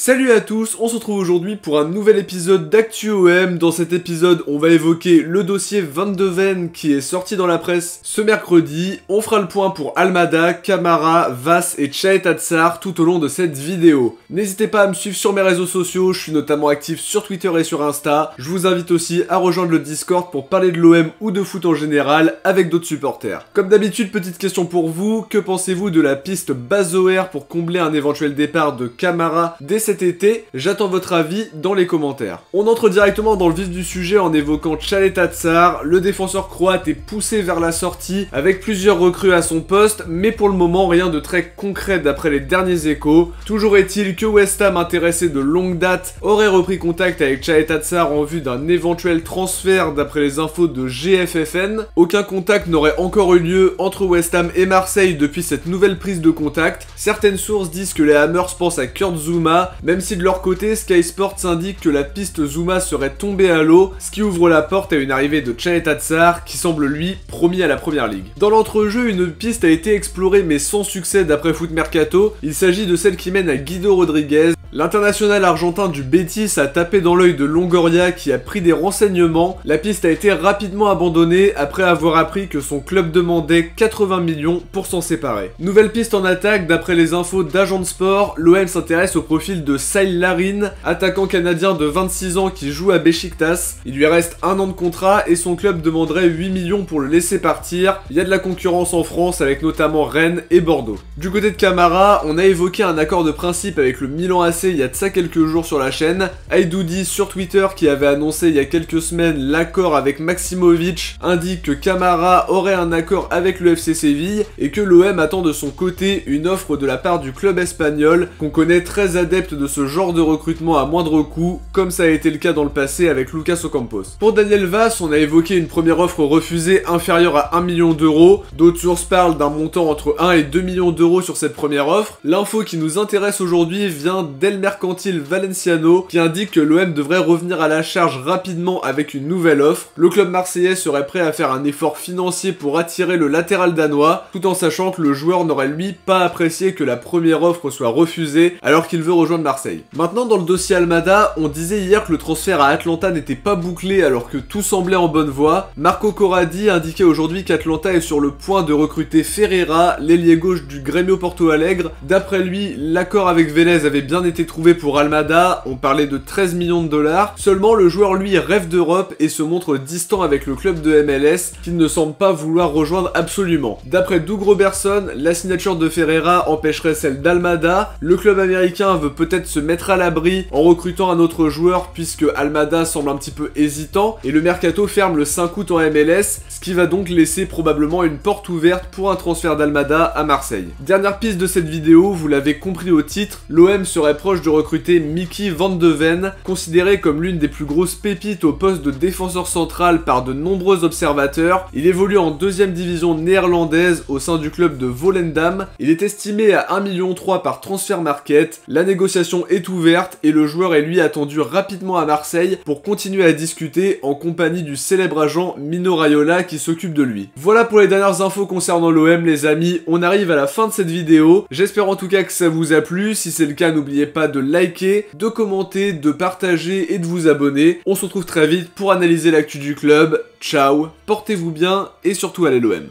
Salut à tous, on se retrouve aujourd'hui pour un nouvel épisode d'Actu OM. Dans cet épisode, on va évoquer le dossier 22 Ven qui est sorti dans la presse ce mercredi. On fera le point pour Almada, Camara, Vass et Tchait Atsar tout au long de cette vidéo. N'hésitez pas à me suivre sur mes réseaux sociaux, je suis notamment actif sur Twitter et sur Insta. Je vous invite aussi à rejoindre le Discord pour parler de l'OM ou de foot en général avec d'autres supporters. Comme d'habitude, petite question pour vous, que pensez-vous de la piste Bazoer pour combler un éventuel départ de Camara dès cet été? J'attends votre avis dans les commentaires. On entre directement dans le vif du sujet en évoquant Tchait Atsar. Le défenseur croate est poussé vers la sortie avec plusieurs recrues à son poste, mais pour le moment rien de très concret d'après les derniers échos. Toujours est-il que West Ham, intéressé de longue date, aurait repris contact avec Tchait Atsar en vue d'un éventuel transfert d'après les infos de GFFN. Aucun contact n'aurait encore eu lieu entre West Ham et Marseille depuis cette nouvelle prise de contact. Certaines sources disent que les Hammers pensent à Kurt Zouma, même si de leur côté, Sky Sports indique que la piste Zouma serait tombée à l'eau, ce qui ouvre la porte à une arrivée de Tchait Atsar, qui semble lui promis à la première ligue. Dans l'entrejeu, une piste a été explorée mais sans succès d'après Foot Mercato. Il s'agit de celle qui mène à Guido Rodriguez. L'international argentin du Betis a tapé dans l'œil de Longoria qui a pris des renseignements. La piste a été rapidement abandonnée après avoir appris que son club demandait 80 millions pour s'en séparer. Nouvelle piste en attaque, d'après les infos d'Agent de Sport, l'OM s'intéresse au profil de Saïl Larin, attaquant canadien de 26 ans qui joue à Beşiktaş. Il lui reste un an de contrat et son club demanderait 8 millions pour le laisser partir. Il y a de la concurrence en France avec notamment Rennes et Bordeaux. Du côté de Camara, on a évoqué un accord de principe avec le Milan AC il y a de ça quelques jours sur la chaîne. Aïdoudi sur Twitter, qui avait annoncé il y a quelques semaines l'accord avec Maximovic, indique que Camara aurait un accord avec le FC Séville et que l'OM attend de son côté une offre de la part du club espagnol, qu'on connaît très adepte de ce genre de recrutement à moindre coût, comme ça a été le cas dans le passé avec Lucas Ocampos. Pour Daniel Vass, on a évoqué une première offre refusée inférieure à 1 million d'euros. D'autres sources parlent d'un montant entre 1 et 2 millions d'euros sur cette première offre. L'info qui nous intéresse aujourd'hui vient d'El Mercantil Valenciano, qui indique que l'OM devrait revenir à la charge rapidement avec une nouvelle offre. Le club marseillais serait prêt à faire un effort financier pour attirer le latéral danois, tout en sachant que le joueur n'aurait lui pas apprécié que la première offre soit refusée alors qu'il veut rejoindre Marseille. Maintenant, dans le dossier Almada, on disait hier que le transfert à Atlanta n'était pas bouclé alors que tout semblait en bonne voie. Marco Corradi indiquait aujourd'hui qu'Atlanta est sur le point de recruter Ferreira, l'ailier gauche du Grêmio Porto Alegre. D'après lui, l'accord avec Vélez avait bien été trouvé pour Almada, on parlait de 13 millions de dollars. Seulement, le joueur lui rêve d'Europe et se montre distant avec le club de MLS, qu'il ne semble pas vouloir rejoindre absolument. D'après Doug Robertson, la signature de Ferreira empêcherait celle d'Almada. Le club américain veut peut-être se mettre à l'abri en recrutant un autre joueur puisque Almada semble un petit peu hésitant et le mercato ferme le 5 août en MLS, ce qui va donc laisser probablement une porte ouverte pour un transfert d'Almada à Marseille. Dernière piste de cette vidéo, vous l'avez compris au titre, l'OM serait proche de recruter Mickey Van de Ven, considéré comme l'une des plus grosses pépites au poste de défenseur central par de nombreux observateurs. Il évolue en deuxième division néerlandaise au sein du club de Volendam. Il est estimé à 1,3 million par Transfer Market. La négociation est ouverte et le joueur est lui attendu rapidement à Marseille pour continuer à discuter en compagnie du célèbre agent Mino Raiola qui s'occupe de lui. Voilà pour les dernières infos concernant l'OM les amis, on arrive à la fin de cette vidéo. J'espère en tout cas que ça vous a plu. Si c'est le cas, n'oubliez pas de liker, de commenter, de partager et de vous abonner. On se retrouve très vite pour analyser l'actu du club. Ciao, portez-vous bien et surtout allez l'OM.